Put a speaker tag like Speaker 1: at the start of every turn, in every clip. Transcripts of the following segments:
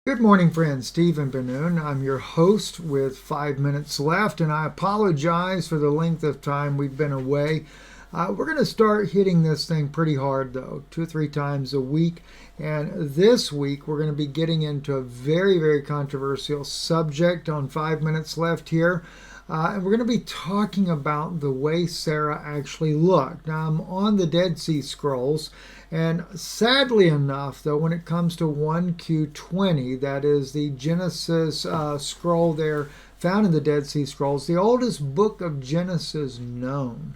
Speaker 1: Good morning, friends. Stephen Benoon. I'm your host with 5 minutes left, and I apologize for the length of time we've been away. We're going to start hitting this thing pretty hard, though, 2 or 3 times a week. And this week, we're going to be getting into a very, very controversial subject on 5 minutes left here. And we're going to be talking about the way Sarah actually looked. Now, I'm on the Dead Sea Scrolls, and sadly enough, though, when it comes to 1Q20, that is the Genesis scroll there found in the Dead Sea Scrolls, the oldest book of Genesis known,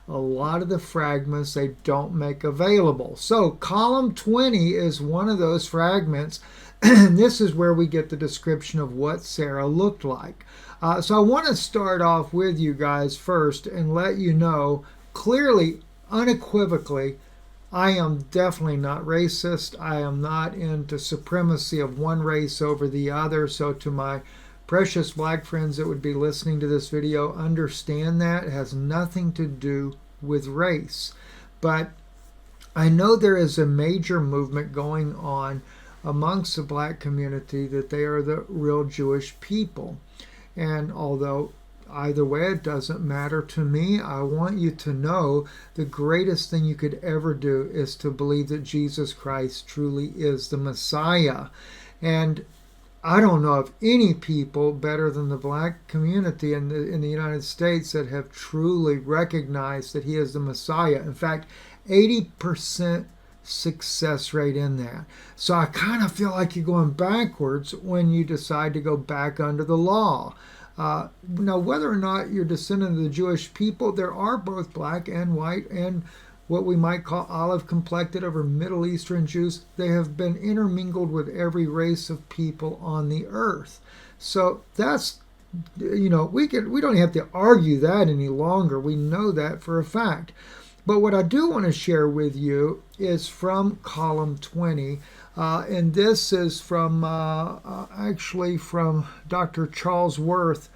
Speaker 1: a lot of the fragments they don't make available. So column 20 is one of those fragments, and this is where we get the description of what Sarah looked like. So I want to start off with you guys first and let you know clearly, unequivocally, I am definitely not racist. I am not into supremacy of one race over the other. So to my precious black friends that would be listening to this video, understand that it has nothing to do with race. But I know there is a major movement going on amongst the black community that they are the real Jewish people. And although either way it doesn't matter to me, I want you to know the greatest thing you could ever do is to believe that Jesus Christ truly is the Messiah. And I don't know of any people better than the black community in the United States that have truly recognized that he is the Messiah. In fact, 80% success rate in that. So I kind of feel like you're going backwards when you decide to go back under the law. Now, whether or not you're descendant of the Jewish people, there are both black and white and what we might call olive complected over Middle Eastern Jews. They have been intermingled with every race of people on the earth. So that's, we don't have to argue that any longer. We know that for a fact. But what I do want to share with you is from column 20, and this is from actually from Dr. Charles Worth,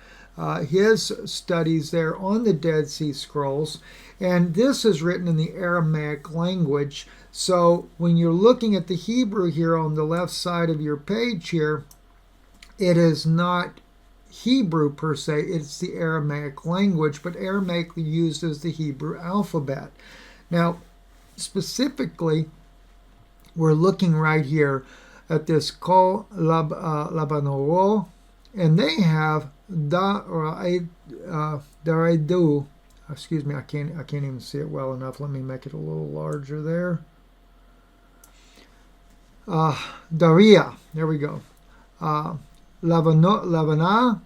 Speaker 1: his studies there on the Dead Sea Scrolls, and this is written in the Aramaic language. So when you're looking at the Hebrew here on the left side of your page here, it is not Hebrew per se, it's the Aramaic language, but Aramaic used as the Hebrew alphabet. Now, specifically, we're looking right here at this Kol Labanoro, and they have Dara'aya. Excuse me, I can't even see it well enough. Let me make it a little larger there. Dara'aya, there we go. Lavana,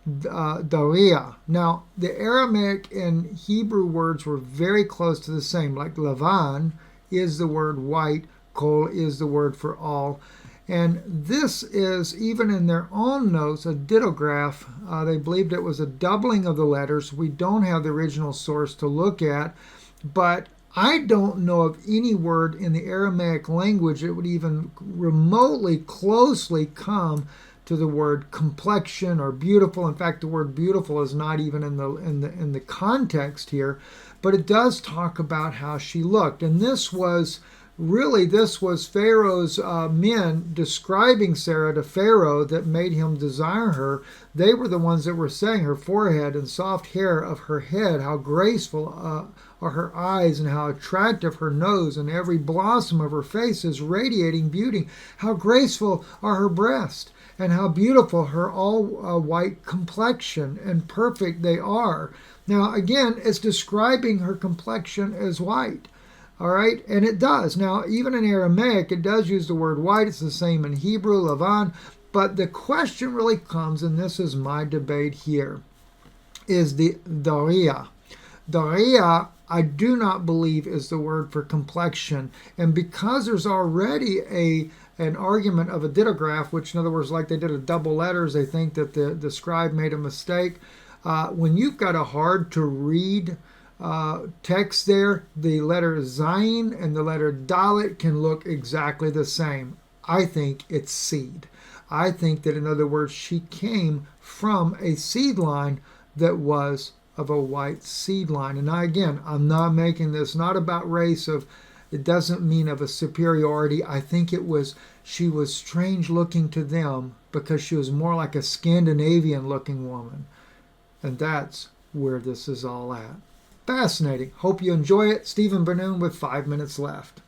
Speaker 1: Dara'aya. Now, the Aramaic and Hebrew words were very close to the same. Like Lavan is the word white, Kol is the word for all. And this is, even in their own notes, a didograph. They believed it was a doubling of the letters. We don't have the original source to look at, but I don't know of any word in the Aramaic language that would even remotely closely come to the word complexion or beautiful. In fact, the word beautiful is not even in the context here, but it does talk about how she looked. And this was Pharaoh's men describing Sarah to Pharaoh that made him desire her. They were the ones that were saying her forehead and soft hair of her head, how graceful are her eyes, and how attractive her nose, and every blossom of her face is radiating beauty. How graceful are her breasts, and how beautiful her all-white complexion, and perfect they are. Now, again, it's describing her complexion as white. All right, and it does. Now, even in Aramaic, it does use the word white. It's the same in Hebrew, Lavan. But the question really comes, and this is my debate here, is the Dara'aya. Dara'aya, I do not believe, is the word for complexion. And because there's already an argument of a didograph, which in other words, like they did a double letters, they think that the scribe made a mistake. When you've got a hard to read text there, the letter zayin and the letter dalet can look exactly the same. I think it's seed. I think that, in other words, she came from a seed line that was of a white seed line. And again, I'm not making this not about race of It doesn't mean of a superiority. I think she was strange looking to them because she was more like a Scandinavian looking woman. And that's where this is all at. Fascinating. Hope you enjoy it. Stephen Benoon with 5 minutes left.